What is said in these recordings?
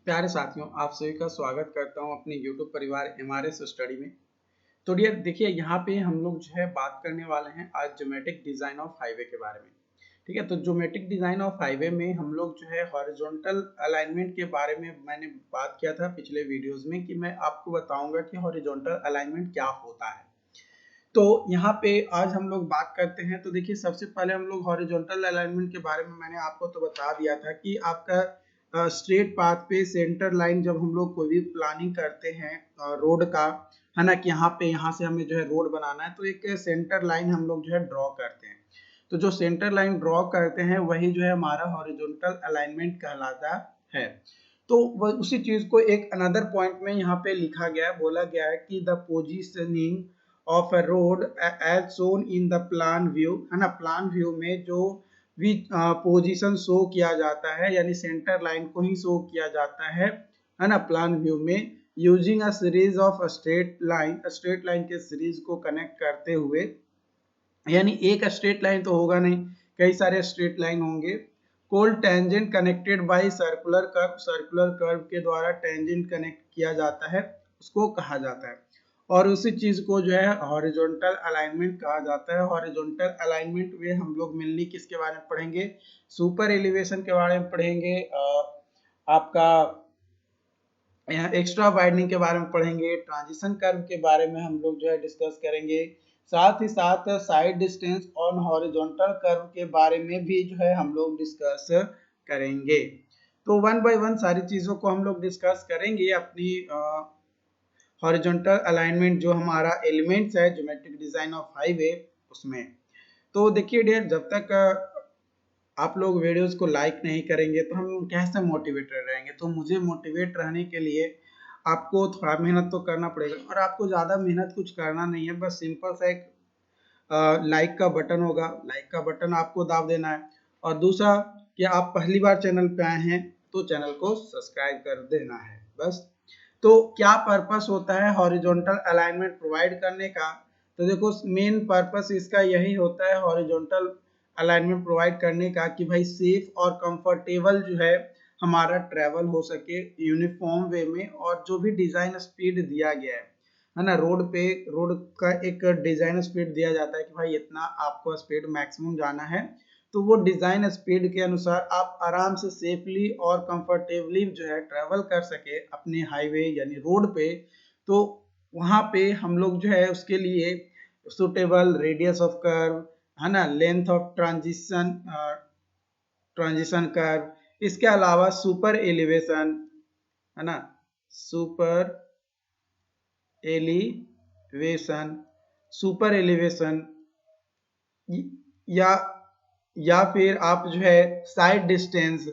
प्यारे साथियों, आप सभी का स्वागत करता हूं अपने YouTube परिवार एमआरएस स्टडी में। तो डियर देखिए, यहाँ पे हम लोग जो है बात करने वाले हैं आज ज्योमेट्रिक डिजाइन ऑफ हाईवे के बारे में। ठीक है, तो ज्योमेट्रिक डिजाइन ऑफ हाईवे में हम लोग जो है हॉरिजॉन्टल अलाइनमेंट के बारे में मैंने बात किया था पिछले वीडियोस में कि मैं आपको बताऊंगा कि हॉरिजॉन्टल अलाइनमेंट क्या होता है। तो यहाँ पे आज हम लोग बात करते हैं। तो देखिए, सबसे पहले हम लोग हॉरिजॉन्टल अलाइनमेंट के बारे में मैंने आपको तो बता दिया था कि आपका स्ट्रेट पाथ पे सेंटर लाइन जब हम लोग कोई भी प्लानिंग करते हैं रोड का, है ना, कि यहाँ से हमें जो है रोड बनाना है, तो एक सेंटर लाइन हम लोग जो है ड्रॉ करते हैं। तो जो सेंटर लाइन ड्रॉ करते हैं वही जो है हमारा हॉरिजॉन्टल अलाइनमेंट कहलाता है। तो वह उसी चीज को एक अनदर पॉइंट में यहाँ पे लिखा गया है, बोला गया है कि the positioning of a road as shown in the plan view, है ना। प्लान व्यू में जो भी पोजीशन शो किया जाता है, यानी सेंटर लाइन को ही शो किया जाता है ना, प्लान व्यू में, using a series of straight line के सीरीज को कनेक्ट करते हुए, यानी एक स्ट्रेट लाइन तो होगा नहीं, कई सारे स्ट्रेट लाइन होंगे। Cold tangent connected by circular curve के द्वारा टेंजेंट कनेक्ट किया जाता है, उसको कहा जाता है। और उसी चीज को जो है हॉरिजॉन्टल अलाइनमेंट कहा जाता है। हॉरिजॉन्टल अलाइनमेंट में हम लोग मेनली किसके बारे में पढ़ेंगे? सुपर एलिवेशन के बारे में पढ़ेंगे, आपका एक्स्ट्रा वाइडनिंग के बारे में पढ़ेंगे, ट्रांजिशन कर्व के बारे में हम लोग जो है डिस्कस करेंगे, साथ ही साथ side distance on horizontal curve के बारे में भी जो है हम लोग डिस्कस करेंगे। तो वन बाय वन सारी चीजों को हम लोग डिस्कस करेंगे अपनी हॉरिजॉन्टल अलाइनमेंट जो हमारा एलिमेंट्स है ज्योमेट्रिक डिजाइन ऑफ हाईवे उसमें। तो देखिए डियर, जब तक आप लोग वीडियोस को लाइक नहीं करेंगे तो हम कैसे मोटिवेटेड रहेंगे? तो मुझे मोटिवेट रहने के लिए आपको थोड़ा मेहनत तो करना पड़ेगा, और आपको ज़्यादा मेहनत कुछ करना नहीं है, बस सिंपल सा एक लाइक का बटन होगा, लाइक का बटन आपको दाब देना है। और दूसरा कि आप पहली बार चैनल पे आए हैं तो चैनल को सब्सक्राइब कर देना है, बस। तो क्या पर्पस होता है हॉरिजॉन्टल अलाइनमेंट प्रोवाइड करने का? तो देखो, मेन पर्पस इसका यही होता है हॉरिजॉन्टल अलाइनमेंट प्रोवाइड करने का कि भाई सेफ और कंफर्टेबल जो है हमारा ट्रेवल हो सके यूनिफॉर्म वे में। और जो भी डिजाइन स्पीड दिया गया है ना, रोड का एक डिजाइन स्पीड दिया जाता है कि भाई इतना आपको स्पीड मैक्सिमम जाना है, तो वो डिजाइन स्पीड के अनुसार आप आराम से सेफली और कंफर्टेबली जो है ट्रेवल कर सके अपने हाईवे यानी रोड पे। तो वहां पे हम लोग जो है उसके लिए सुटेबल रेडियस ऑफ कर्व, है ना, लेंथ ऑफ ट्रांजिशन कर्व, इसके अलावा सुपर एलिवेशन, है ना, सुपर एलिवेशन सुपर एलिवेशन या या फिर आप जो है साइड डिस्टेंस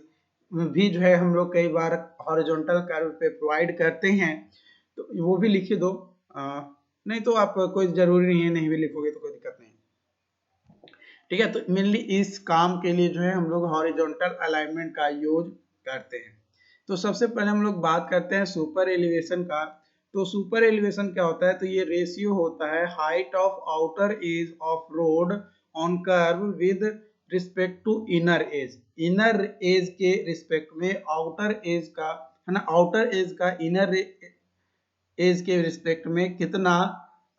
भी जो है हम लोग कई बार हॉरिजॉन्टल कर्व पे प्रोवाइड करते हैं, तो वो भी लिख दो। नहीं तो आप कोई जरूरी नहीं है, नहीं भी लिखोगे तो कोई दिक्कत नहीं। ठीक है, तो मेनली इस काम के लिए जो है हम लोग हॉरिजॉन्टल अलाइनमेंट का यूज करते हैं। तो सबसे पहले हम लोग बात करते हैं सुपर एलिवेशन का। तो सुपर एलिवेशन क्या होता है? तो ये रेशियो होता है height of outer edge of road on curve with respect to inner edge. Inner edge के रिस्पेक्ट में आउटर एज का, है ना, आउटर एज का इनर एज के रिस्पेक्ट में कितना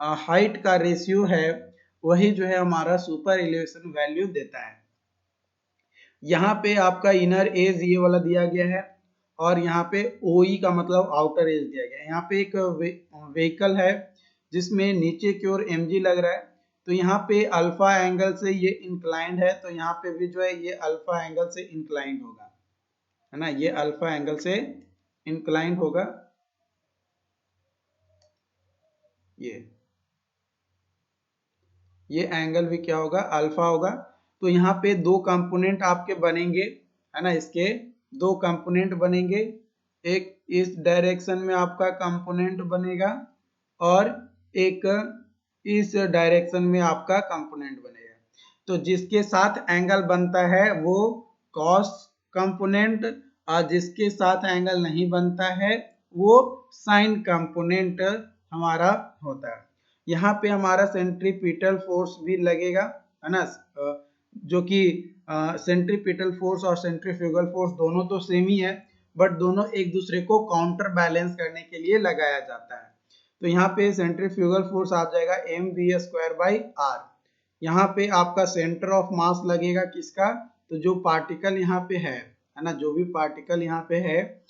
हाइट का रेशियो है, वही जो है हमारा सुपर एलिवेशन वैल्यू देता है। यहाँ पे आपका इनर एज ये वाला दिया गया है, और यहाँ पे OE का मतलब आउटर एज दिया गया है। यहाँ पे एक व्हीकल है जिसमें नीचे की ओर mg लग रहा है, तो यहाँ पे अल्फा एंगल से ये इंक्लाइंड है, तो यहाँ पे भी जो है ये अल्फा एंगल से इंक्लाइंड होगा, है ना, ये अल्फा एंगल से इंक्लाइंड होगा। ये एंगल भी क्या होगा? अल्फा होगा। तो यहाँ पे दो कंपोनेंट आपके बनेंगे, है ना, इसके दो कंपोनेंट बनेंगे। एक इस डायरेक्शन में आपका कंपोनेंट बनेगा, और एक इस डायरेक्शन में आपका कंपोनेंट बनेगा। तो जिसके साथ एंगल बनता है वो कॉस कंपोनेंट, और जिसके साथ एंगल नहीं बनता है वो साइन कंपोनेंट हमारा होता है। यहाँ पे हमारा सेंट्रीपिटल फोर्स भी लगेगा, है ना, जो कि सेंट्रीपिटल फोर्स और सेंट्रीफ्यूगल फोर्स दोनों तो सेम ही है। बट दोनों एक दूसरे को काउंटर बैलेंस करने के लिए लगाया जाता है। तो यहाँ पे सेंट्रीफ्यूगल फोर्स आ जाएगा mv²/r। यहाँ पे आपका सेंटर ऑफ मास लगेगा किसका, तो जो पार्टिकल यहाँ पे है ना, जो भी पार्टिकल यहाँ पे है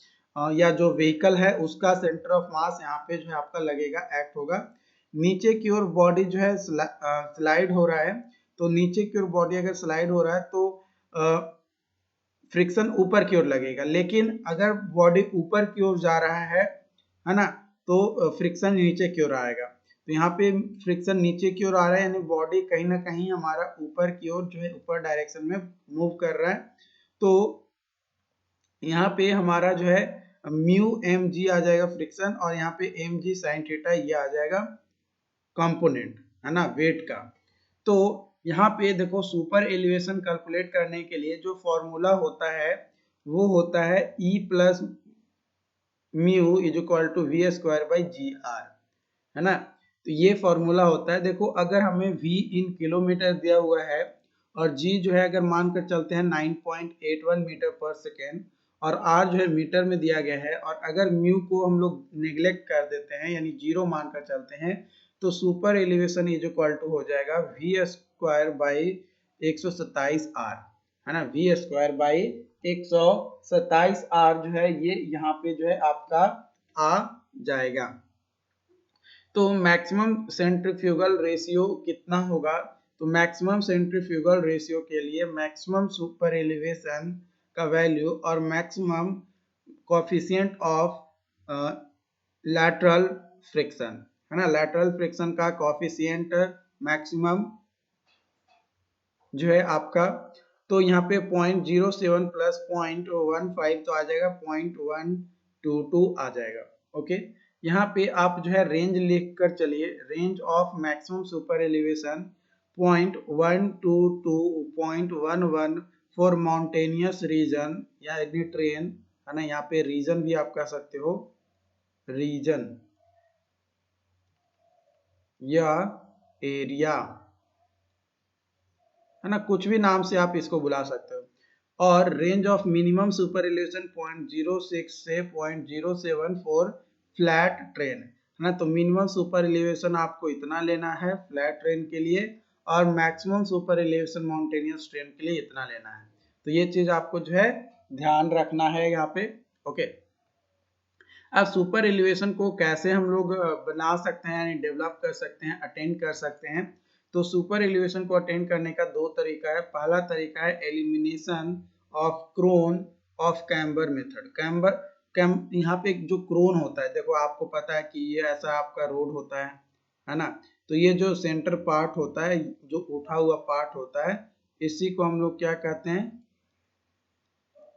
या जो व्हीकल है उसका सेंटर ऑफ मास यहाँ पे जो है आपका लगेगा, एक्ट होगा। नीचे की ओर बॉडी जो है स्लाइड हो रहा है, तो नीचे की ओर बॉडी अगर स्लाइड हो रहा है तो फ्रिक्शन ऊपर की ओर लगेगा, लेकिन अगर बॉडी ऊपर की ओर जा रहा है ना, तो फ्रिक्शन नीचे की ओर आएगा। तो यहाँ पे फ्रिक्शन नीचे की ओर आ रहा है, यानी बॉडी कहीं ना कहीं हमारा ऊपर की ओर जो है ऊपर डायरेक्शन में मूव कर रहा है। तो यहाँ पे हमारा जो है म्यू एम जी आ जाएगा फ्रिक्शन, और यहाँ पे एम जी साइन थीटा ये आ जाएगा कंपोनेंट, है ना, वेट का। तो यहाँ पे देखो सुपर एलिवेशन कैलकुलेट करने के लिए जो फॉर्मूला होता है वो होता है E plus mu is equal to v²/gr, है ना। तो ये फॉर्मूला होता है। देखो अगर हमें v इन किलोमीटर दिया हुआ है और g जो है अगर मानकर चलते हैं 9.81 मीटर पर सेकेंड और r जो है मीटर में दिया गया है, और अगर म्यू को हम लोग नेग्लेक्ट कर देते हैं यानी 0 मानकर चलते हैं, तो super elevation is equal to हो जाएगा v²/127r, है ना। v²/127r जो है ये यहाँ पे जो है आपका आ जाएगा। तो मैक्सिमम सेंट्रीफ्यूगल रेशियो कितना होगा, तो मैक्सिमम सेंट्रीफ्यूगल रेशियो के लिए मैक्सिमम सुपर एलिवेशन का वैल्यू और maximum coefficient of lateral friction, है ना, लैटरल फ्रिक्शन का कोफिशिएंट मैक्सिमम जो है आपका, तो यहाँ पे 0.07 प्लस 0.15 तो आ जाएगा 0.122 आ जाएगा। ओके, यहाँ पे आप जो है रेंज लिख कर चलिए, range of maximum super elevation 0.1 to 2.11 for mountainous region या एनी ट्रेन, है ना। यहाँ पे रीजन भी आप कह सकते हो, रीजन या एरिया, है ना, कुछ भी नाम से आप इसको बुला सकते हो। और range of minimum super elevation 0.06 से 0.07 फॉर फ्लैट ट्रेन, है ना। तो मिनिमम सुपर एलिवेशन आपको इतना लेना है फ्लैट ट्रेन के लिए, और maximum super elevation mountainous train के लिए इतना लेना है। तो ये चीज आपको जो है ध्यान रखना है यहाँ पे। ओके, अब सुपर एलिवेशन को कैसे हम लोग बना सकते हैं यानी डेवलप कर सकते हैं, अटेंड कर सकते हैं। तो सुपर एलिवेशन को अटेंड करने का दो तरीका है। पहला तरीका है elimination of crown of camber method. यहाँ पे जो क्रोन होता है, देखो आपको पता है कि ये ऐसा आपका रोड होता है ना। तो ये जो सेंटर पार्ट होता है, जो उठा हुआ पार्ट होता है, इसी को हम लोग क्या कहते हैं,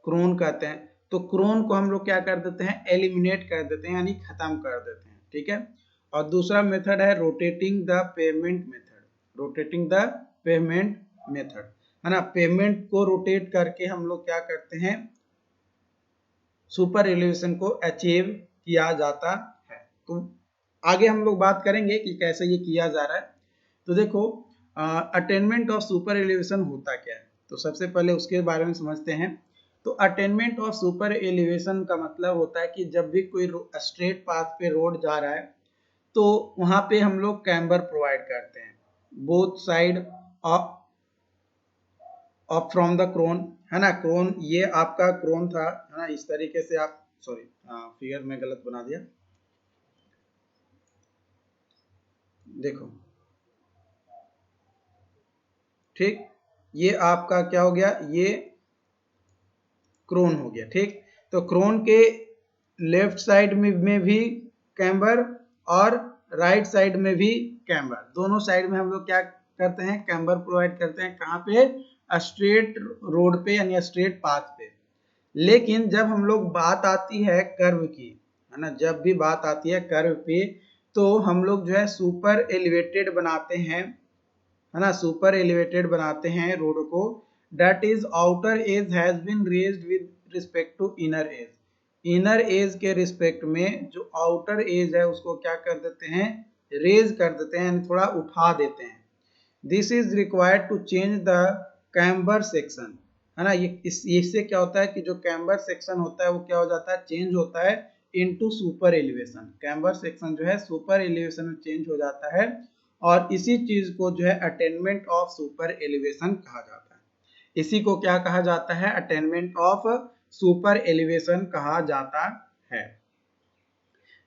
क्रोन कहते हैं। तो क्रोन को हम लोग क्या कर देते हैं, एलिमिनेट कर देते हैं यानी खत्म कर देते हैं, ठीक है। और दूसरा मेथड है rotating the payment method, rotating the payment method, है ना। पेमेंट को रोटेट करके हम लोग क्या करते हैं, सुपर एलिवेशन को अचीव किया जाता है। तो आगे हम लोग बात करेंगे कि कैसे ये किया जा रहा है। तो देखो अटेनमेंट ऑफ सुपर एलिवेशन होता क्या है, तो सबसे पहले उसके बारे में समझते हैं। तो अटेनमेंट ऑफ सुपर एलिवेशन का मतलब होता है कि जब भी कोई स्ट्रेट पाथ पे रोड जा रहा है तो वहां पे हम लोग कैम्बर प्रोवाइड करते हैं both side of from the crown, है ना। क्रोन ये आपका क्रोन था, है ना। इस तरीके से आप, सॉरी फिगर में गलत बना दिया, देखो ठीक, ये आपका क्या हो गया, ये क्रोन हो गया, ठीक। तो क्रोन के लेफ्ट साइड में भी कैम्बर और राइट साइड में भी कैम्बर, दोनों साइड में हम लोग क्या करते हैं, कैम्बर प्रोवाइड करते हैं। कहाँ पे, स्ट्रेट रोड पे यानी स्ट्रेट पाथ पे। लेकिन जब हम लोग बात आती है कर्व की, है ना, जब भी बात आती है कर्व पे, तो हम लोग जो है सुपर एलिवेटेड बनाते हैं, है ना, सुपर एलिवेटेड बनाते हैं रोड को। That is outer edge has been raised with respect to inner edge, inner edge के रिस्पेक्ट में जो आउटर एज है उसको क्या कर देते हैं, रेज कर देते हैं, थोड़ा उठा देते हैं। This is required to change the camber section, है ना। ये इससे क्या होता है कि जो कैम्बर सेक्शन होता है वो क्या हो जाता है, चेंज होता है into super elevation. Camber section जो है सुपर एलिवेशन में चेंज हो जाता है और इसी चीज को जो है अटेनमेंट ऑफ सुपर एलिवेशन कहा जाता है। इसी को क्या कहा जाता है, अटेनमेंट ऑफ सुपर एलिवेशन कहा जाता है।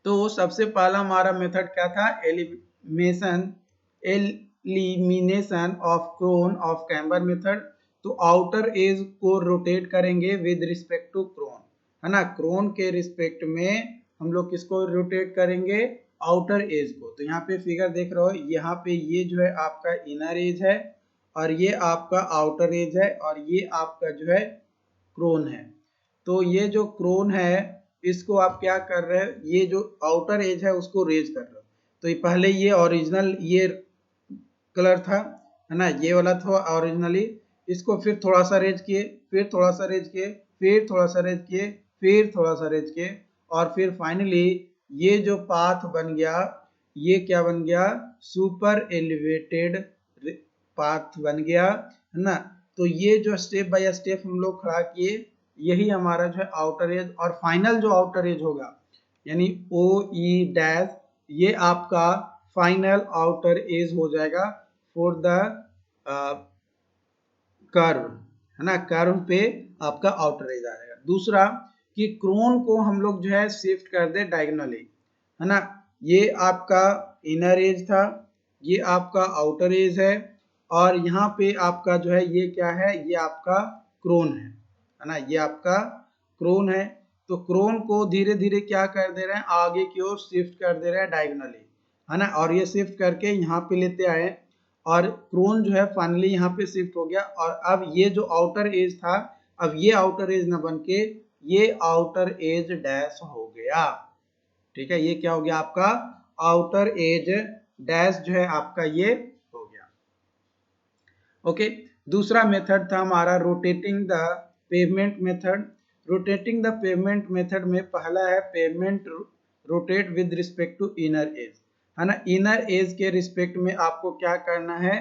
तो सबसे पहला हमारा मेथड क्या था, elimination of crown of camber method. तो आउटर एज को रोटेट करेंगे विद रिस्पेक्ट टू क्रोन, है ना। क्रोन के रिस्पेक्ट में हम लोग किसको रोटेट करेंगे, आउटर एज को। तो यहाँ पे फिगर देख रहे हो, यहाँ पे ये जो है आपका इनर एज है और ये आपका आउटर एज है और ये आपका जो है क्रोन है। तो ये जो क्रोन है इसको आप क्या कर रहे हैं, ये जो आउटर एज है उसको रेज कर रहे हो। तो ये पहले ये ओरिजिनल ये कलर था, है ना, ये वाला था ओरिजिनली, इसको फिर थोड़ा सा रेज किए, फिर थोड़ा सा रेज किए, फिर थोड़ा सा रेज किए, फिर थोड़ा सा रेज किए और फिर फाइनली ये जो पाथ बन गया, ये क्या बन गया, सुपर एलिवेटेड पाथ बन गया, है ना। तो ये जो स्टेप बाय स्टेप हम लोग खड़ा किए, यही हमारा जो है आउटर एज और फाइनल जो आउटर एज होगा यानी ओ ई डैश, ये आपका फाइनल आउटर एज हो जाएगा फॉर द कर्व, है ना। कर्व पे आपका आउटर एज आएगा। दूसरा कि क्रोन को हम लोग जो है शिफ्ट कर दे डायगोनली, है ना। ये आपका इनर एज था, ये आपका आउटर एज है और यहाँ पे आपका जो है ये क्या है, ये आपका क्रोन है ना, ये आपका क्रोन है। तो क्रोन को धीरे धीरे क्या कर दे रहे हैं, आगे की ओर शिफ्ट कर दे रहे हैं डायगोनली, है ना। और ये शिफ्ट करके यहाँ पे लेते आए और क्रोन जो है फाइनली यहाँ पे शिफ्ट हो गया और अब ये जो आउटर एज था, अब ये आउटर एज न बन के ये आउटर एज डैश हो गया, ठीक है। ये क्या हो गया आपका आउटर एज डैश जो है आपका ये हो गया। ओके, दूसरा मेथड था हमारा rotating the pavement method. Rotating the pavement method में पहला है pavement rotate with respect to inner edge, है ना। इनर एज के रिस्पेक्ट में आपको क्या करना है,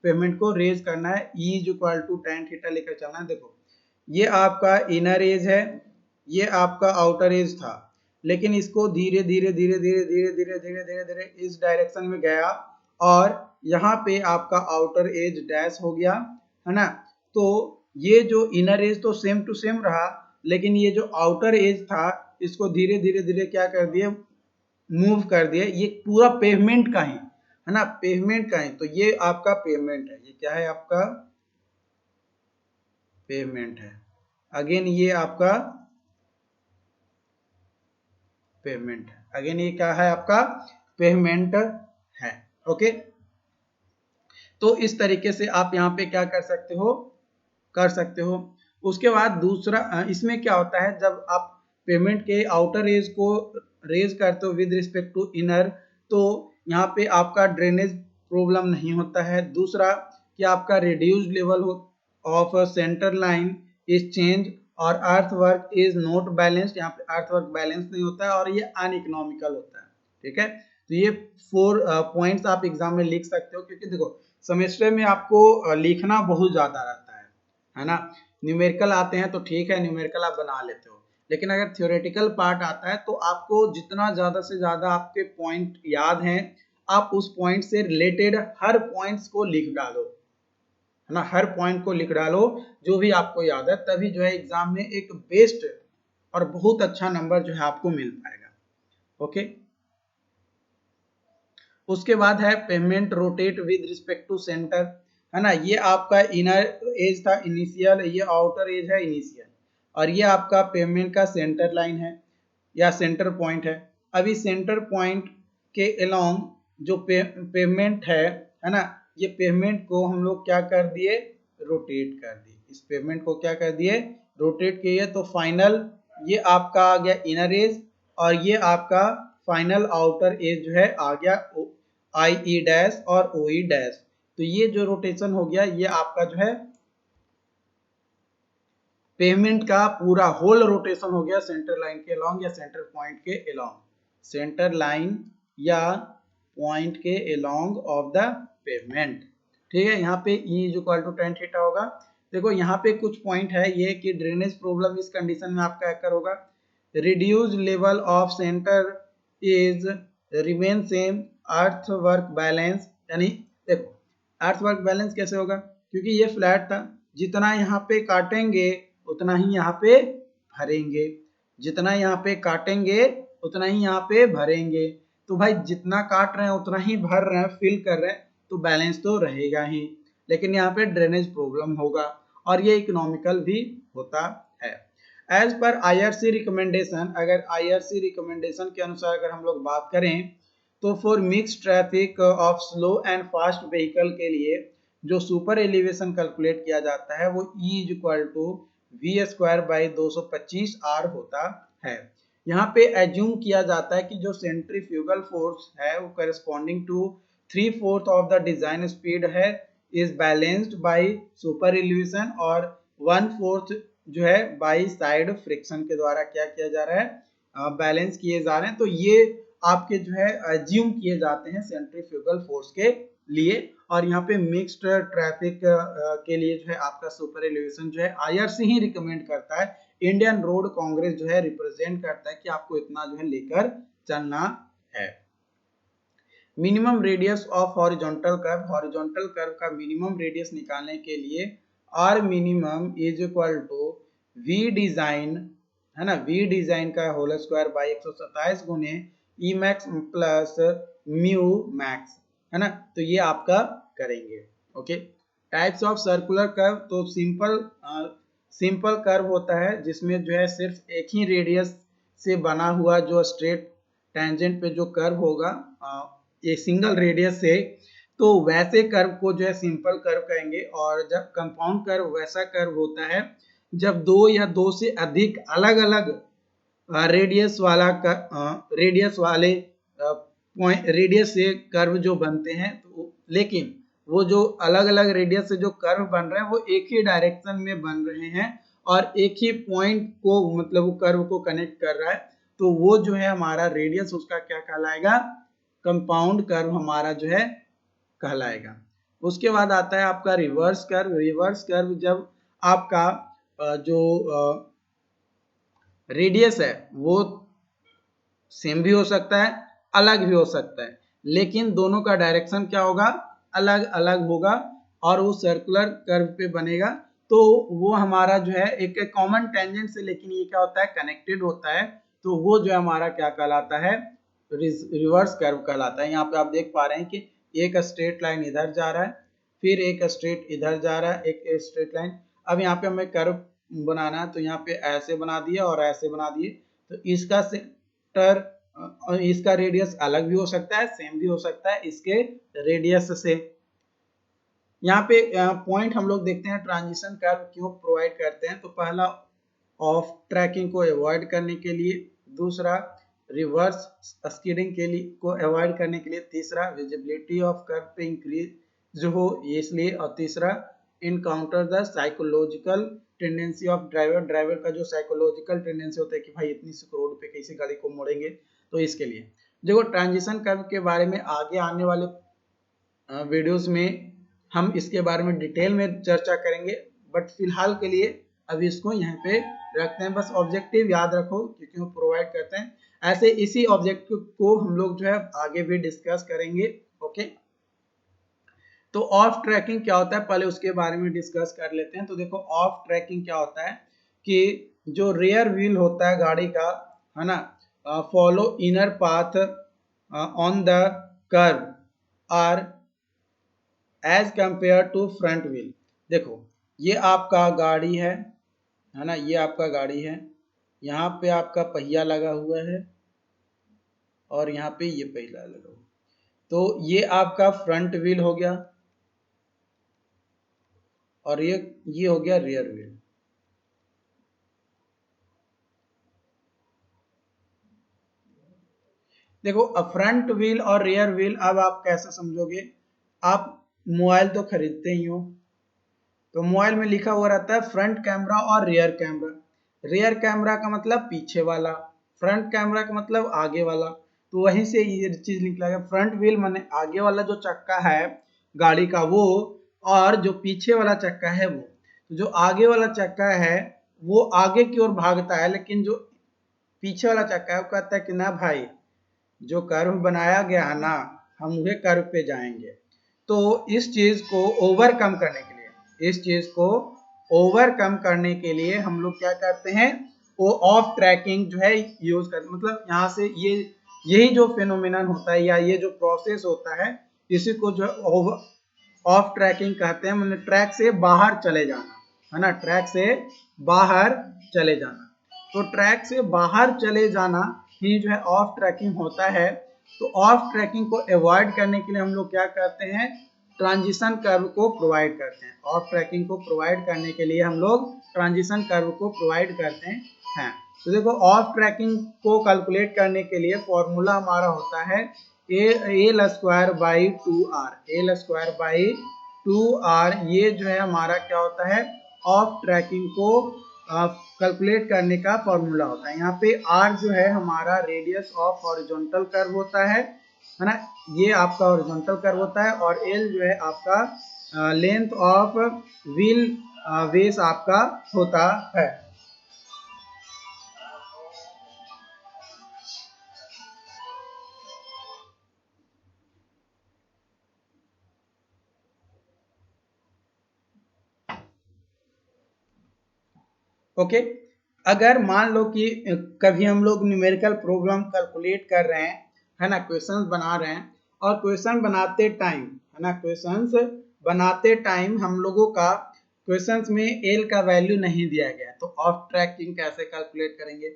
पेवमेंट को रेज करना है, E is equal to tan theta लेकर चलना है। देखो ये आपका इनर एज है, ये आपका आउटर एज था, लेकिन इसको धीरे धीरे धीरे धीरे धीरे धीरे धीरे धीरे धीरे इस डायरेक्शन में गया और यहाँ पे आपका आउटर एज डैश हो गया, है ना। तो ये जो इनर एज तो सेम टू सेम रहा, लेकिन ये जो आउटर एज था इसको धीरे धीरे धीरे क्या कर दिए, मूव कर दिए। ये पूरा पेवमेंट का ही, है ना, पेवमेंट का ही। तो ये आपका पेवमेंट है, ये क्या है आपका पेवमेंट है। अगेन ये आपका पेवमेंट है, अगेन ये क्या है आपका पेवमेंट है। ओके, तो इस तरीके से आप यहाँ पे क्या कर सकते हो, कर सकते हो। उसके बाद दूसरा इसमें क्या होता है, जब आप पेमेंट के आउटर एज को रेज करते हो विद रिस्पेक्ट टू इनर, तो यहाँ पे आपका ड्रेनेज प्रॉब्लम नहीं होता है। दूसरा कि आपका reduced level of centre line is change और earth work is not balanced, यहाँ पे अर्थ वर्क बैलेंस नहीं होता है और ये अनइकोनॉमिकल होता है, ठीक है। तो ये 4 पॉइंट्स आप एग्जाम में लिख सकते हो, क्योंकि देखो सेमेस्टर में आपको लिखना बहुत ज्यादा रहता है ना। न्यूमेरिकल आते हैं तो ठीक है, न्यूमेरिकल आप बना लेते हो, लेकिन अगर थ्योरेटिकल पार्ट आता है तो आपको जितना ज्यादा से ज्यादा आपके पॉइंट याद हैं, आप उस पॉइंट से रिलेटेड हर पॉइंट्स को लिख डालो, है ना। हर पॉइंट को लिख डालो जो भी आपको याद है, तभी जो है एग्जाम में एक बेस्ट और बहुत अच्छा नंबर जो है आपको मिल पाएगा। ओके, उसके बाद है pavement rotate with respect to centre, है ना। ये आपका इनर एज था इनिशियल, ये आउटर एज है इनिशियल और ये आपका पेमेंट का सेंटर लाइन है या सेंटर पॉइंट है। अभी सेंटर पॉइंट के अलोंग जो पेमेंट है ना, ये पेमेंट को हम लोग क्या कर दिए, रोटेट कर दिए। इस पेमेंट को क्या कर दिए, रोटेट किए। तो फाइनल ये आपका आ गया इनर एज और ये आपका फाइनल आउटर एज जो है आ गया आई ई डैश और ओ ई डैश। तो ये जो रोटेशन हो गया, ये आपका जो है पेमेंट का पूरा होल रोटेशन हो गया सेंटर लाइन के अलोंग या सेंटर पॉइंट के अलोंग, सेंटर लाइन या पॉइंट के अलोंग ऑफ द पेमेंट, ठीक है। यहाँ पे E is equal to tan theta होगा। देखो यहाँ पे कुछ पॉइंट है ये कि ड्रेनेज प्रॉब्लम इस कंडीशन में आपका क्या होगा, reduced level of centre is remain same earth work balance, यानी देखो अर्थ वर्क बैलेंस कैसे होगा, क्योंकि ये फ्लैट था, जितना यहाँ पे काटेंगे उतना ही यहाँ पे भरेंगे, जितना यहाँ पे काटेंगे उतना ही यहाँ पे भरेंगे, तो भाई जितना काट रहे हैं उतना ही भर रहे हैं, फिल कर रहे हैं, तो बैलेंस तो रहेगा ही, लेकिन यहाँ पे ड्रेनेज प्रॉब्लम होगा और ये इकोनॉमिकल भी होता है। एज पर आईआरसी रिकमेंडेशन, अगर आईआरसी रिकमेंडेशन के अनुसार अगर हम लोग बात करें तो for mix traffic of slow and fast vehicle के लिए जो सुपर एलिवेशन कैलकुलेट किया जाता है वो E is equal to v square by 225 R होता है। यहाँ पे एज्यूम किया जाता है कि जो सेंट्रीफ्यूगल फोर्स है वो corresponding to 3/4 of the design speed है is balanced by super elevation और 1/4 जो है बाई साइड फ्रिक्शन के द्वारा क्या किया जा रहा है, बैलेंस किए जा रहे हैं। तो ये आपके जो है एज्यूम किए जाते हैं सेंट्रीफ्यूगल फोर्स के लिए, और यहाँ पे मिक्स्ड ट्रैफिक के लिए जो है आपका सुपर एलिवेशन जो है आईआरसी ही रिकमेंड करता है, इंडियन रोड कांग्रेस जो है रिप्रेजेंट करता है कि आपको इतना जो है लेकर चलना है। Minimum radius of horizontal curve का मिनिमम रेडियस निकालने के लिए R minimum is equal to v design, है ना, वी डिजाइन का होल स्क्वायर बाई 127 गुने e max plus mu max, है ना, तो ये आपका करेंगे। Okay, types of circular curve, तो सिंपल कर्व होता है जिसमें जो है सिर्फ एक ही रेडियस से बना हुआ जो स्ट्रेट टेंजेंट पे जो कर्व होगा ये सिंगल रेडियस से, तो वैसे कर्व को जो है सिंपल कर्व कहेंगे। और जब कंपाउंड कर्व वैसा कर्व होता है जब दो या दो से अधिक अलग अलग रेडियस वाले रेडियस से कर्व जो बनते हैं, तो लेकिन वो जो अलग अलग रेडियस से जो कर्व बन रहे हैं वो एक ही डायरेक्शन में बन रहे हैं और एक ही पॉइंट को मतलब वो कर्व को कनेक्ट कर रहा है, तो वो जो है हमारा रेडियस उसका क्या कहलाएगा, कंपाउंड कर्व हमारा जो है कहलाएगा। उसके बाद आता है आपका रिवर्स कर्व। रिवर्स कर्व जब आपका जो रेडियस है वो सेम भी हो सकता है, अलग भी हो सकता है, लेकिन दोनों का डायरेक्शन क्या होगा, अलग अलग होगा और वो सर्कुलर कर्व पे बनेगा, तो वो हमारा जो है एक कॉमन टेंजेंट से, लेकिन ये क्या होता है, कनेक्टेड होता है, तो वो जो है हमारा क्या कहलाता है, रिवर्स कर्व कहलाता है। यहाँ पे आप देख पा रहे हैं कि एक स्ट्रेट लाइन इधर जा रहा है, फिर एक स्ट्रेट इधर जा रहा है, एक स्ट्रेट लाइन। अब यहाँ पे हमें कर्व बनाना है तो यहाँ पे ऐसे बना दिया और ऐसे बना दिए, तो इसका सेंटर इसका रेडियस अलग भी हो सकता है, सेम भी हो सकता है इसके रेडियस से। यहाँ पे पॉइंट हम लोग देखते हैं ट्रांजिशन कर्व क्यों प्रोवाइड करते हैं, तो पहला ऑफ ट्रैकिंग को अवॉइड करने के लिए, दूसरा रिवर्स स्किडिंग के लिए को अवॉइड करने के लिए, तीसरा विजिबिलिटी ऑफ कर्व पे इंक्रीज जो हो इसलिए, और तीसरा encounter the psychological tendency of driver का जो साइकोलॉजिकल टेंडेंसी होता है कि भाई इतनी सी रोड पे कैसे गाड़ी को मोड़ेंगे, तो इसके लिए। देखो ट्रांजिशन कर्व के बारे में आगे आने वाले वीडियोस में हम इसके बारे में डिटेल में चर्चा करेंगे, बट फिलहाल के लिए अभी इसको यहाँ पे रखते हैं। बस ऑब्जेक्टिव याद रखो क्योंकि वो प्रोवाइड करते हैं, ऐसे इसी ऑब्जेक्टिव को हम लोग जो है आगे भी डिस्कस करेंगे। ओके, तो ऑफ ट्रैकिंग क्या होता है पहले उसके बारे में डिस्कस कर लेते हैं। तो देखो ऑफ ट्रैकिंग क्या होता है कि जो रियर व्हील होता है गाड़ी का, है ना, follow inner path on the curve are as compare to front wheel. देखो ये आपका गाड़ी है ना, ये आपका गाड़ी है, यहाँ पे आपका पहिया लगा हुआ है और यहाँ पे ये पहिया लगा हुआ, तो ये आपका फ्रंट व्हील हो गया और ये हो गया रियर व्हील। देखो फ्रंट व्हील और रियर व्हील अब आप कैसे समझोगे, आप मोबाइल तो खरीदते ही हो, तो मोबाइल में लिखा हुआ रहता है फ्रंट कैमरा और रियर कैमरा। रियर कैमरा का मतलब पीछे वाला, फ्रंट कैमरा का मतलब आगे वाला, तो वहीं से ये चीज निकला है। फ्रंट व्हील माने आगे वाला जो चक्का है गाड़ी का वो, और जो पीछे वाला चक्का है वो। तो जो आगे वाला चक्का है वो आगे की ओर भागता है, लेकिन जो पीछे वाला चक्का है वो कहता है कि ना भाई, जो कर्व बनाया गया है ना, हम उसे कर्व पे जाएंगे। तो इस चीज को ओवरकम करने के लिए, इस चीज को ओवरकम करने के लिए हम लोग क्या करते हैं, वो ऑफ ट्रैकिंग जो है यूज करते, मतलब यहाँ से ये यही जो फेनोमेनन होता है या ये जो प्रोसेस होता है, इसी को जो ऑफ ट्रैकिंग कहते हैं, मतलब ट्रैक से बाहर चले जाना, है ना, ट्रैक से बाहर चले जाना। तो ट्रैक से बाहर चले जाना ही जो है ऑफ ट्रैकिंग होता है। तो ऑफ ट्रैकिंग को अवॉइड करने के लिए हम लोग क्या करते हैं, ट्रांजिशन कर्व को प्रोवाइड करते हैं। ऑफ ट्रैकिंग को प्रोवाइड करने के लिए हम लोग ट्रांजिशन कर्व को प्रोवाइड करते हैं। तो देखो, ऑफ ट्रैकिंग को कैलकुलेट करने के लिए फॉर्मूला हमारा होता है L square by 2r, L square by 2r। ये जो है हमारा क्या होता है, ऑफ ट्रैकिंग को कैलकुलेट करने का फॉर्मूला होता है। यहाँ पे r जो है हमारा रेडियस ऑफ हॉरिजॉन्टल कर्व होता है ना, ये आपका हॉरिजॉन्टल कर्व होता है, और l जो है आपका लेंथ ऑफ व्हील बेस आपका होता है। ओके, अगर मान लो कि कभी हम लोग न्यूमेरिकल प्रॉब्लम कैलकुलेट कर रहे हैं, है ना, क्वेश्चंस बना रहे हैं, और क्वेश्चन बनाते टाइम, है ना, क्वेश्चंस बनाते टाइम हम लोगों का क्वेश्चंस में एल का वैल्यू नहीं दिया गया, तो ऑफ ट्रैकिंग कैसे कैलकुलेट करेंगे।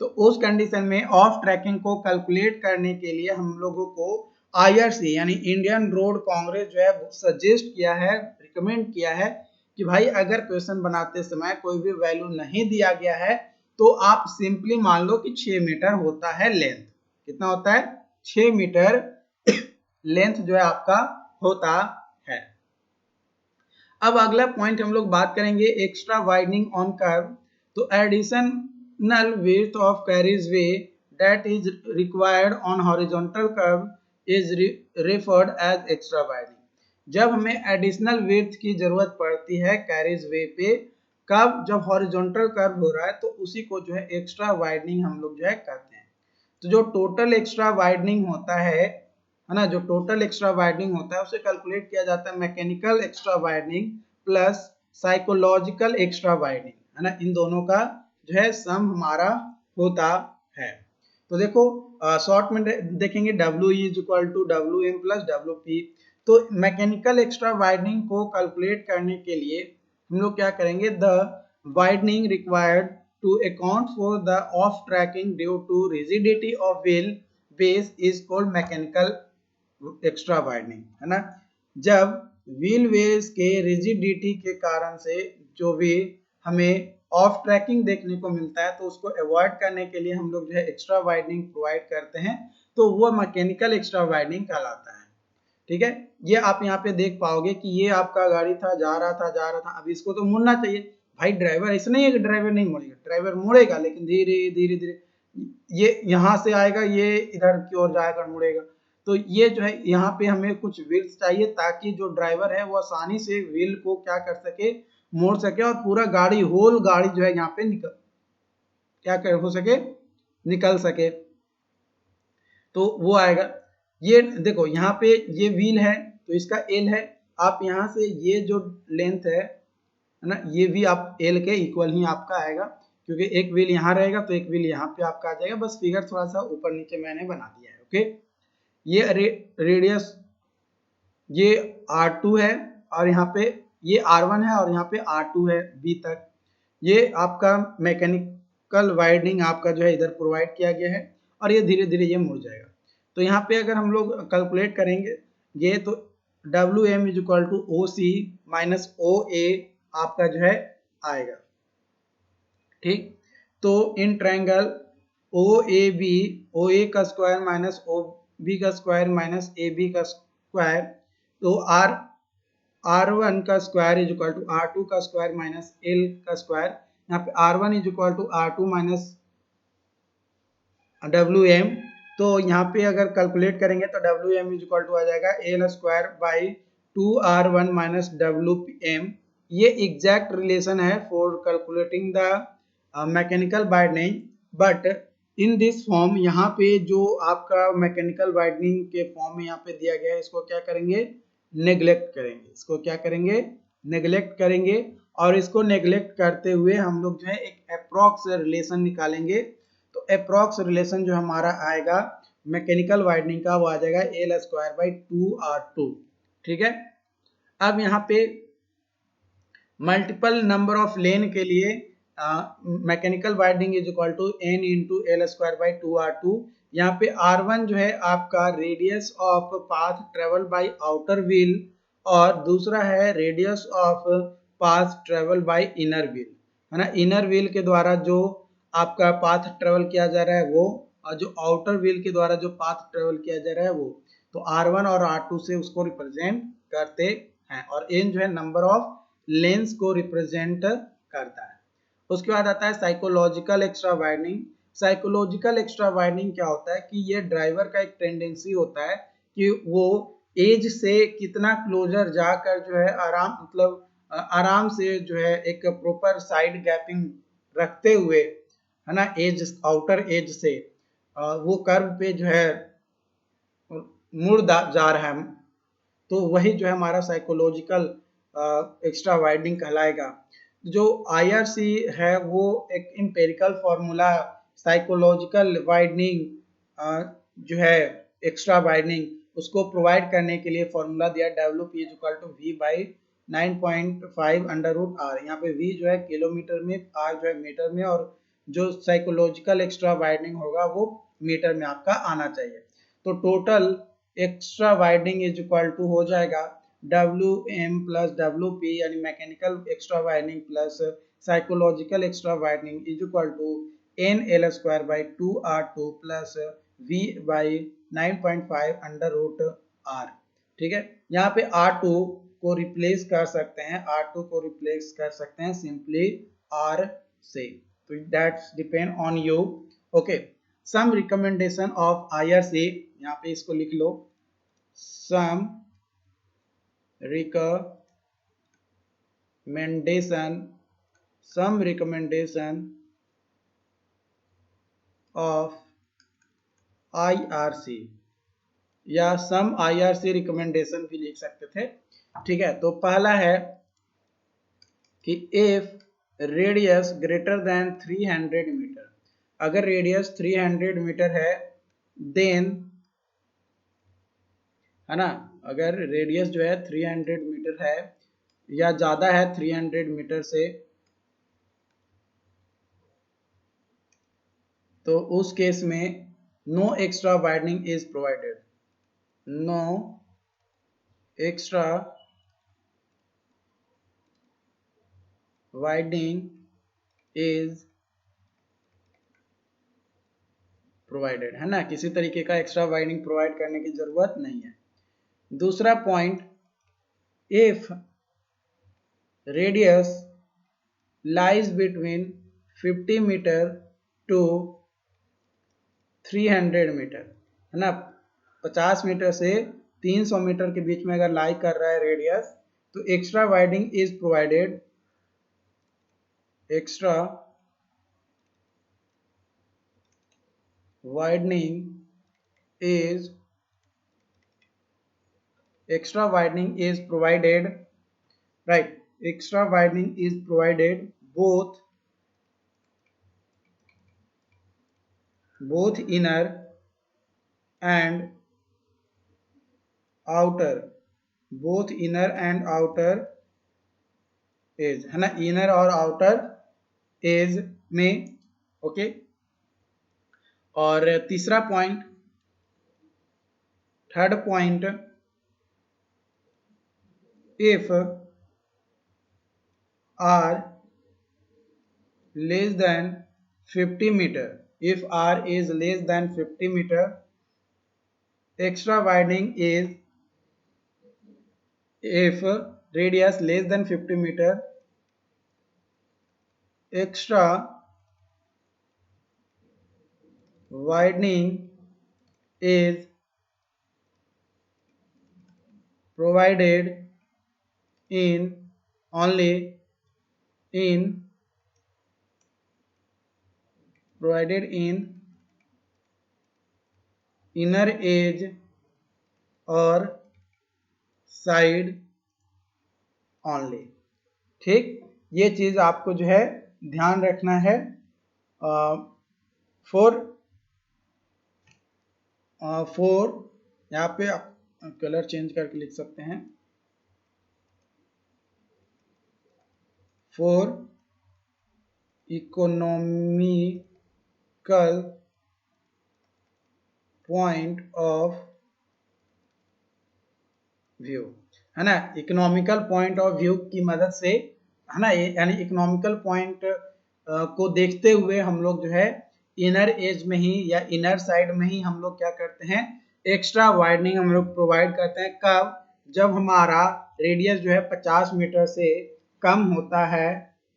तो उस कंडीशन में ऑफ ट्रैकिंग को कैलकुलेट करने के लिए हम लोगों को आईआरसी यानी इंडियन रोड कांग्रेस जो है सजेस्ट किया है, रिकमेंड किया है कि भाई अगर क्वेश्चन बनाते समय कोई भी वैल्यू नहीं दिया गया है तो आप सिंपली मान लो कि 6 मीटर होता है लेंथ। कितना होता है, 6 मीटर लेंथ जो है आपका होता है। अब अगला पॉइंट हम लोग बात करेंगे एक्स्ट्रा वाइडनिंग ऑन कर्व। तो additional width of carriage way that is required on horizontal curve is referred as extra widening. जब हमें एडिशनल विड्थ की जरूरत पड़ती है कैरिज वे पे, कब, जब हॉरिजॉन्टल कर्व हो रहा है, तो उसी को जो है एक्स्ट्रा वाइडनिंग हम लोग जो है कहते हैं। तो जो टोटल एक्स्ट्रा वाइडनिंग होता है ना, जो टोटल एक्स्ट्रा वाइडनिंग होता है उसे कैलकुलेट किया जाता है mechanical extra widening plus psychological extra widening, है ना, इन दोनों का जो है सम हमारा होता है। तो देखो शॉर्ट में देखेंगे W is equal to WM plus WP। तो मैकेनिकल एक्स्ट्रा वाइडनिंग को कैलकुलेट करने के लिए हम लोग क्या करेंगे, the widening required to account for the off tracking due to rigidity of wheel base is called mechanical extra widening, है ना। जब व्हील बेस के रिजिडिटी के कारण से जो भी हमें ऑफ ट्रैकिंग देखने को मिलता है, तो उसको अवॉइड करने के लिए हम लोग जो है एक्स्ट्रा वाइडनिंग प्रोवाइड करते हैं, तो वो मैकेनिकल एक्स्ट्रा वाइडनिंग कहलाता है। ठीक है, ये आप यहाँ पे देख पाओगे कि ये आपका गाड़ी था, जा रहा था, अब इसको तो मुड़ना चाहिए। भाई ड्राइवर ऐसा नहीं है कि ड्राइवर नहीं मुड़ेगा, ड्राइवर मुड़ेगा, लेकिन धीरे धीरे धीरे ये यहाँ से आएगा, ये इधर की ओर जाएगा, मुड़ेगा। तो ये जो है यहाँ पे हमें कुछ व्हील्स चाहिए ताकि जो ड्राइवर है वो आसानी से व्हील को क्या कर सके, मोड़ सके, और पूरा गाड़ी, होल गाड़ी जो है यहाँ पे निकल क्या कर हो सके, निकल सके। तो वो आएगा। ये देखो यहाँ पे ये व्हील है तो इसका एल है, आप यहाँ से ये जो लेंथ है ना, ये भी आप एल के इक्वल ही आपका आएगा, क्योंकि एक व्हील यहाँ रहेगा तो एक व्हील यहाँ पे आपका आ जाएगा। बस फिगर थोड़ा सा ऊपर नीचे मैंने बना दिया है। ओके, ये रेडियस ये R2 है, और यहाँ पे ये R1 है, और यहाँ पे R2 है बी तक। ये आपका मैकेनिकल वाइडनिंग आपका जो है इधर प्रोवाइड किया गया है, और ये धीरे धीरे ये मुड़ जाएगा। तो यहाँ पे अगर हम लोग कैलकुलेट करेंगे ये, तो WM is equal to OC minus OA आपका जो है आएगा। ठीक, तो इन ट्रायंगल OAB, OA का स्क्वायर माइनस OB का स्क्वायर माइनस AB का स्क्वायर, तो R1 का square is equal to R2 का स्क्वायर माइनस L का स्क्वायर। यहाँ पे R1 is equal to R2 minus WM। तो यहाँ पे अगर कैलकुलेट करेंगे तो WM इज इक्वल टू आ जाएगा L square by 2R1 minus WM, ये एग्जैक्ट रिलेशन है for calculating the mechanical widening, but in this form यहाँ पे जो आपका मैकेनिकल वाइडनिंग के फॉर्म में यहाँ पे दिया गया है, इसको क्या करेंगे, नेग्लेक्ट करेंगे। इसको क्या करेंगे, नेग्लेक्ट करेंगे। और इसको नेग्लेक्ट करते हुए हम लोग जो है एक अप्रॉक्स रिलेशन निकालेंगे। तो अप्रॉक्स रिलेशन जो हमारा आएगा मैकेनिकल वाइडनिंग का, वो आ जाएगा एल स्क्वायर बाई 2R2। ठीक है। अब यहाँ पे मल्टीपल नंबर ऑफ लेन के लिए mechanical widening is equal to n into l square by 2R2। यहाँ पे R1 जो है आपका radius of path travel by outer wheel, और दूसरा है radius of path travel by inner wheel, है ना। इनर व्हील के द्वारा जो आपका पाथ ट्रेवल किया जा रहा है वो, और जो आउटर व्हील के द्वारा जो पाथ ट्रेवल किया जा रहा है वो, तो R1 और R2 से उसको रिप्रेजेंट करते हैं। और एन जो है नंबर ऑफ लेंस को रिप्रेजेंट करता है। उसके बाद आता है psychological extra widening. Psychological extra widening क्या होता है कि ये ड्राइवर का एक टेंडेंसी होता है कि वो एज से कितना क्लोजर जाकर जो है आराम, मतलब आराम से जो है एक प्रॉपर साइड गैपिंग रखते हुए, है ना, एज आउटर एज से वो कर्व पे जो है मुड़ जा रहा है, तो वही जो है हमारा साइकोलॉजिकल एक्स्ट्रा वाइडनिंग कहलाएगा। जो IRC है वो एक एम्पिरिकल फॉर्मूला साइकोलॉजिकल वाइडनिंग जो है एक्स्ट्रा वाइडनिंग उसको प्रोवाइड करने के लिए फॉर्मूला दिया, WP equal to V by 9.5 under root R। यहाँ पे V जो है किलोमीटर में, R जो है मीटर में, और जो साइकोलॉजिकल एक्स्ट्रा वाइडनिंग होगा वो मीटर में आपका आना चाहिए। तो total extra widening is equal to हो जाएगा WM प्लस WP, यानी mechanical extra widening plus psychological extra widening is equal to NL square by 2R2 plus V by 9.5 under root R। ठीक है। यहाँ पे R2 को रिप्लेस कर सकते हैं, R2 को रिप्लेस कर सकते हैं सिंपली R से, तो that's depend on you. Okay, some recommendation of IRC, यहाँ पे इसको लिख लो, सम recommendation of IRC, या सम IRC रिकमेंडेशन भी लिख सकते थे। ठीक है। तो पहला है कि if radius greater than 300 metre, अगर रेडियस 300 मीटर है, देन, है ना, अगर रेडियस जो है 300 मीटर है या ज्यादा है 300 मीटर से, तो उस केस में no extra widening is provided, no extra widening is provided, है ना, किसी तरीके का एक्स्ट्रा वाइडनिंग प्रोवाइड करने की जरूरत नहीं है। दूसरा point, if radius lies between 50 metre to 300 metre, है ना, 50 मीटर से 300 मीटर के बीच में अगर लाई कर रहा है रेडियस, तो extra widening is provided, extra widening is provided, right, extra widening is provided both inner and outer, both inner and outer edge, है ना, इनर और आउटर एज में। ओके। और तीसरा point, third point, if R less than 50 meter, if R is less than 50 meter, extra widening is, if radius less than 50 meter, extra widening is provided in only in inner edge और side only। ठीक, ये चीज आपको जो है ध्यान रखना है। फोर यहाँ पे आप कलर चेंज करके लिख सकते हैं। For economical point of view, है ना, इकोनॉमिकल पॉइंट ऑफ व्यू की मदद से, है ना, यानी इकोनॉमिकल पॉइंट को देखते हुए हम लोग जो है इनर एज में ही या इनर साइड में ही हम लोग क्या करते हैं, एक्स्ट्रा वाइडनिंग हम लोग प्रोवाइड करते हैं। कब? जब हमारा रेडियस जो है 50 मीटर से कम होता है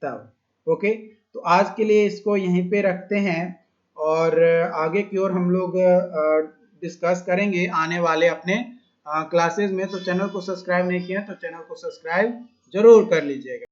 तब। ओके, तो आज के लिए इसको यहीं पे रखते हैं और आगे की ओर हम लोग डिस्कस करेंगे आने वाले अपने क्लासेस में। तो चैनल को सब्सक्राइब नहीं किया तो चैनल को सब्सक्राइब जरूर कर लीजिएगा।